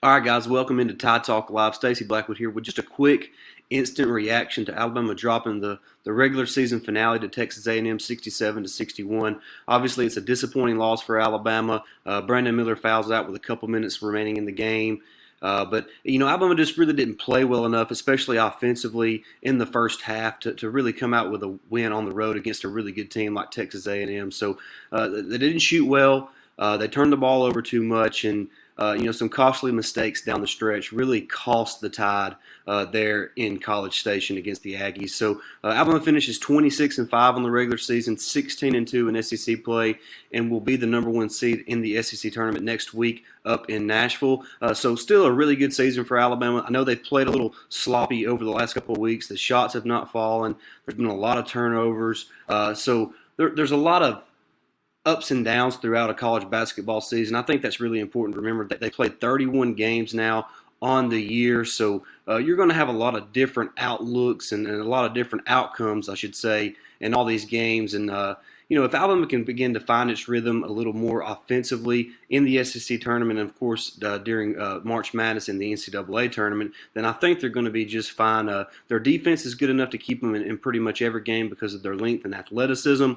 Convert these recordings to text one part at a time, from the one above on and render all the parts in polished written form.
All right, guys, welcome into Tide Talk Live. Stacey Blackwood here with just a quick instant reaction to Alabama dropping the regular season finale to Texas A&M 67-61. Obviously, it's a disappointing loss for Alabama. Brandon Miller fouls out with a couple minutes remaining in the game. But Alabama just really didn't play well enough, especially offensively in the first half, to really come out with a win on the road against a really good team like Texas A&M. So they didn't shoot well. They turned the ball over too much, and some costly mistakes down the stretch really cost the Tide there in College Station against the Aggies. So Alabama finishes 26-5 on the regular season, 16-2 in SEC play, and will be the #1 seed in the SEC tournament next week up in Nashville. So still a really good season for Alabama. I know they've played a little sloppy over the last couple of weeks. The shots have not fallen. There's been a lot of turnovers. So there's a lot of ups and downs throughout a college basketball season. I think that's really important to remember that they played 31 games now on the year, so you're going to have a lot of different outlooks and a lot of different outcomes, I should say, in all these games. And if Alabama can begin to find its rhythm a little more offensively in the SEC tournament, and of course during March Madness in the NCAA tournament, then I think they're going to be just fine. Their defense is good enough to keep them in pretty much every game because of their length and athleticism.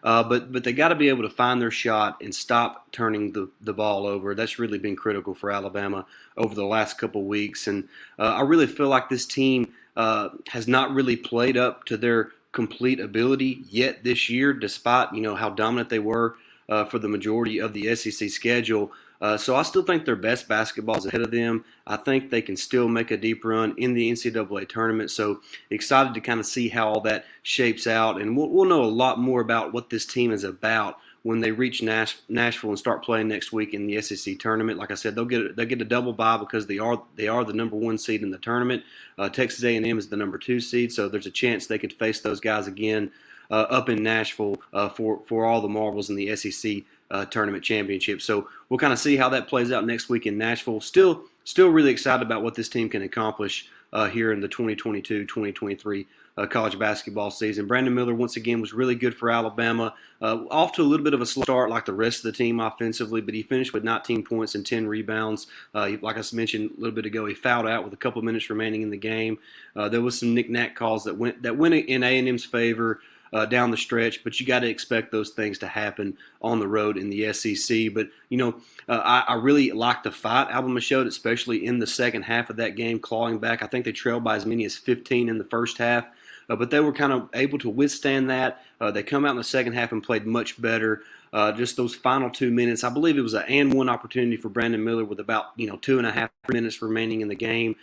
But they got to be able to find their shot and stop turning the ball over. That's really been critical for Alabama over the last couple weeks. And I really feel like this team has not really played up to their complete ability yet this year, despite how dominant they were for the majority of the SEC schedule. So I still think their best basketball is ahead of them. I think they can still make a deep run in the NCAA tournament. So excited to kind of see how all that shapes out. And we'll know a lot more about what this team is about when they reach Nashville and start playing next week in the SEC tournament. Like I said, they'll get a double bye because they are the #1 seed in the tournament. Texas A&M is the #2 seed, so there's a chance they could face those guys again up in Nashville for all the marbles in the SEC tournament championship. So we'll kind of see how that plays out next week in Nashville. Still really excited about what this team can accomplish here in the 2022-2023 college basketball season. Brandon Miller, once again, was really good for Alabama. Off to a little bit of a slow start like the rest of the team offensively, but he finished with 19 points and 10 rebounds. Like I mentioned a little bit ago, he fouled out with a couple of minutes remaining in the game. There was some knick-knack calls that went in A&M's favor down the stretch, but you got to expect those things to happen on the road in the SEC. But I really like the fight Alabama showed, especially in the second half of that game, clawing back. I think they trailed by as many as 15 in the first half, but they were kind of able to withstand that. They come out in the second half and played much better. Just those final 2 minutes, I believe it was an and-one opportunity for Brandon Miller with about 2.5 minutes remaining in the game.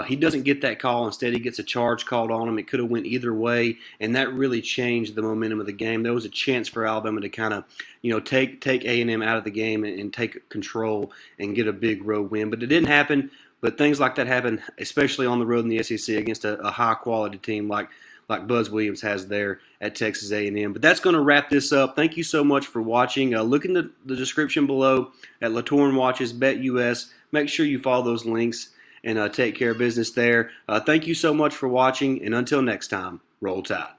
He doesn't get that call. Instead, he gets a charge called on him. It could have went either way, and that really changed the momentum of the game. There was a chance for Alabama to kind of, take A&M out of the game and take control and get a big road win. But it didn't happen. But things like that happen, especially on the road in the SEC against a high-quality team like Buzz Williams has there at Texas A&M. But that's going to wrap this up. Thank you so much for watching. Look in the description below at Latourn Watches, BetUS. Make sure you follow those links and take care of business there. Thank you so much for watching, and until next time, Roll Tide.